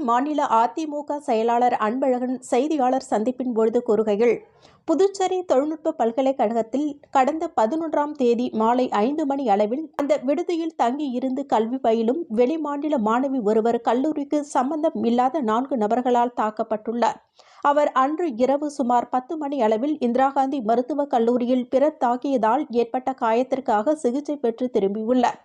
மாநில அதிமுக செயலாளர் அன்பழகன் செய்தியாளர் சந்திப்பின் பொழுது கூறுகையில், புதுச்சேரி தொழில்நுட்ப பல்கலைக்கழகத்தில் கடந்த 11ஆம் தேதி மாலை 5 மணி அளவில் அந்த விடுதியில் தங்கியிருந்து கல்வி பயிலும் வெளிமாநில மாணவி ஒருவர் கல்லூரிக்கு சம்பந்தம் இல்லாத 4 நபர்களால் தாக்கப்பட்டுள்ளார். அவர் அன்று இரவு சுமார் 10 மணி அளவில் இந்திரா காந்தி மருத்துவக் கல்லூரியில் பிறர் தாக்கியதால் ஏற்பட்ட காயத்திற்காக சிகிச்சை பெற்று திரும்பியுள்ளார்.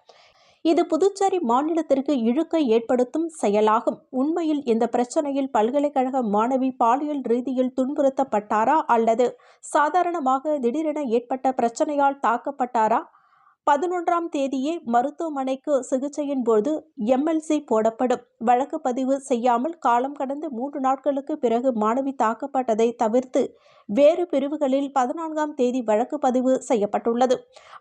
இது புதுச்சேரி மாநிலத்திற்கு இழுக்கை ஏற்படுத்தும் செயலாகும். உண்மையில் இந்த பிரச்சனையில் பல்கலைக்கழக மாணவி பாலியல் ரீதியில் துன்புறுத்தப்பட்டாரா அல்லது சாதாரணமாக திடீரென ஏற்பட்ட பிரச்சனையால் தாக்கப்பட்டாரா? 11ஆம் தேதியே மருத்துவமனைக்கு சிகிச்சையின் போது எம்எல்சி போடப்படும். வழக்கு பதிவு செய்யாமல் காலம் கடந்து 3 நாட்களுக்கு பிறகு மாணவி தாக்கப்பட்டதை தவிர்த்து வேறு பிரிவுகளில் 14ஆம் தேதி வழக்கு பதிவு செய்யப்பட்டுள்ளது.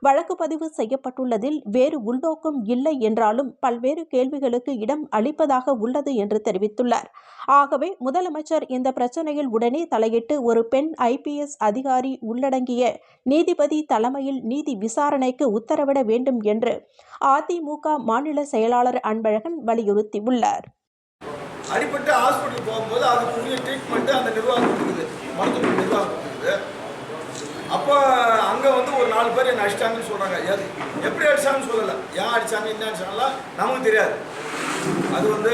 வழக்கு பதிவு செய்யப்பட்டுள்ளதில் வேறு உள்நோக்கம் இல்லை என்றாலும் பல்வேறு கேள்விகளுக்கு இடம் அளிப்பதாக உள்ளது என்று தெரிவித்துள்ளார். ஆகவே முதலமைச்சர் இந்த பிரச்சனையில் உடனே தலையிட்டு ஒரு பெண் IPS அதிகாரி உள்ளடங்கிய நீதிபதி தலைமையில் நீதி விசாரணைக்கு உத்தரவிட வேண்டும் என்று அதிமுக மாநில செயலாளர் அன்பழகன் வலியுறுத்தியுள்ளார். அடிப்பட்ட ஹாஸ்பிட்டல் போகும்போது அதுக்குரிய ட்ரீட்மெண்ட் அந்த நிர்வாகம் இருக்குது, மருத்துவ நிர்வாகம் இருக்குது. அப்போ அங்கே வந்து ஒரு 4 பேர் என்ன அடிச்சிட்டாங்கன்னு சொல்கிறாங்க. எப்படி அடிச்சாங்கன்னு சொல்லலை, ஏன் அடித்தாங்க என்ன அடிச்சாங்கலாம் நமக்கு தெரியாது. அது வந்து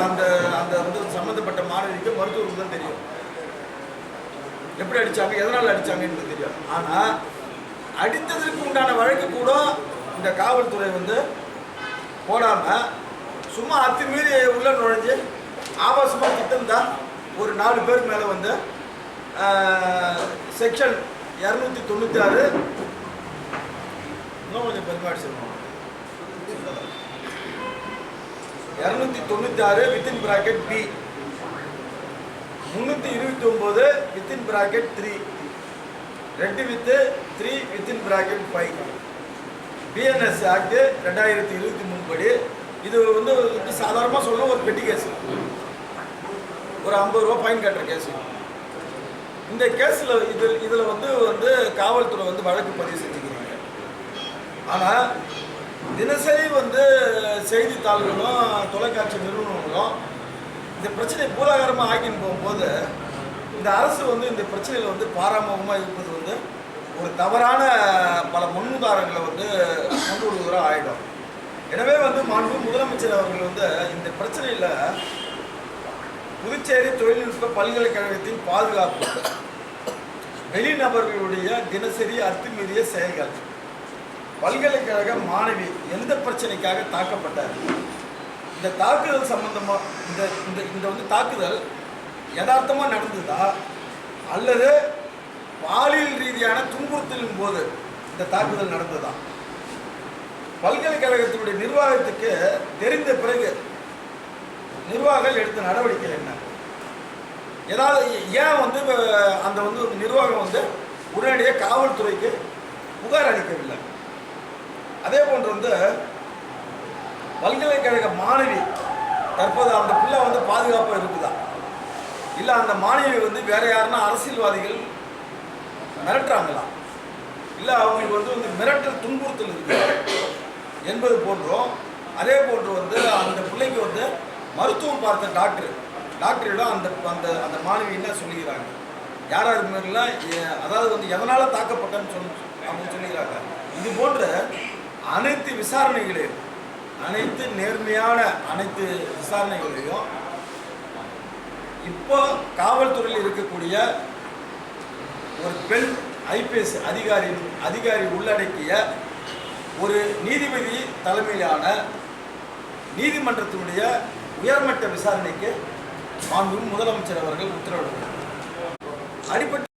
அந்த அந்த வந்து சம்மந்தப்பட்ட மாணவிக்கு மருத்துவருக்கு தான் தெரியும் எப்படி அடித்தாங்க, எதனால் அடித்தாங்கன்னு தெரியும். ஆனால் அடித்ததற்கு உண்டான வழக்கு கூட இந்த காவல்துறை வந்து போடாமல் சும்மா அத்துமீறி உள்ள நுழைஞ்சு ஆபாசமாக திட்டம்தான் ஒரு 4 பேர் மேலே வந்து செக்ஷன் 296 இன்னும் கொஞ்சம் பெருமாடி சொல்லணும் 296 within bracket B 329 within bracket 3 2 with 3 within bracket 5 BNS act 2023 படி இது வந்து சாதாரணமாக சொல்லணும் ஒரு பெட்டி கேஸ், ஒரு 50 ரூபா ஃபைன் கட்டுற கேஸ். இந்த கேஸில் இதில் வந்து காவல்துறை வந்து வழக்கு பதிவு செஞ்சுக்கிறாங்க. ஆனால் தினசரி வந்து செய்தித்தாள்களும் தொலைக்காட்சி நிறுவனங்களும் இந்த பிரச்சனை பூதாகரமாக ஆக்கின்னு போகும்போது இந்த அரசு வந்து இந்த பிரச்சனையில் வந்து பாராமுகமாக இருப்பது வந்து ஒரு தவறான பல முன்னுதாரணங்களை வந்து கொண்டு வருவதாக ஆகிடும். எனவே வந்து மாண்பு முதலமைச்சர் அவர்கள் வந்து இந்த பிரச்சனையில் புதுச்சேரி தொழில்நுட்ப பல்கலைக்கழகத்தின் பாதுகாப்பு, வெளிநபர்களுடைய தினசரி அத்துமீறிய செயல்கள், பல்கலைக்கழக மாணவி எந்த பிரச்சனைக்காக தாக்கப்பட்டார், இந்த தாக்குதல் சம்பந்தமாக இந்த வந்து தாக்குதல் யதார்த்தமாக நடந்ததா அல்லது பாலியல் ரீதியான துன்புறுத்தலின் போது இந்த தாக்குதல் நடந்ததா, பல்கலைக்கழகத்தினுடைய நிர்வாகத்துக்கு தெரிந்த பிறகு நிர்வாகம் எடுத்த நடவடிக்கை என்ன, ஏதாவது ஏன் வந்து அந்த வந்து நிர்வாகம் வந்து உடனடியாக காவல்துறைக்கு புகார் அளிக்கவில்லை. அதே போன்று வந்து பல்கலைக்கழக மாணவி தற்போது அந்த பிள்ளை வந்து பாதுகாப்பாக இருக்குதா இல்லை அந்த மாணவி வந்து வேற யாருன்னா அரசியல்வாதிகள் மிரட்டுறாங்களா இல்லை அவங்களுக்கு வந்து மிரட்டல் துன்புறுத்தல் இருக்கு என்பது போன்றோம். அதே போன்று வந்து அந்த பிள்ளைக்கு வந்து மருத்துவம் பார்த்த டாக்டரிடம் அந்த அந்த அந்த மாணவி என்ன சொல்லிக்கிறாங்க, யார் யார் மாதிரிலாம் அதாவது வந்து எதனால் தாக்கப்பட்டேன்னு அப்படின்னு சொல்லிக்கிறாங்க. இது போன்ற அனைத்து விசாரணைகளையும் அனைத்து நேர்மையான அனைத்து விசாரணைகளையும் இப்போ காவல்துறையில் இருக்கக்கூடிய ஒரு பெண் IPS அதிகாரி உள்ளடக்கிய ஒரு நீதிபதி தலைமையிலான நீதிமன்றத்தினுடைய உயர்மட்ட விசாரணைக்கு மாண்பு முதலமைச்சர் அவர்கள் உத்தரவிடுகிறார். அடிப்பட்ட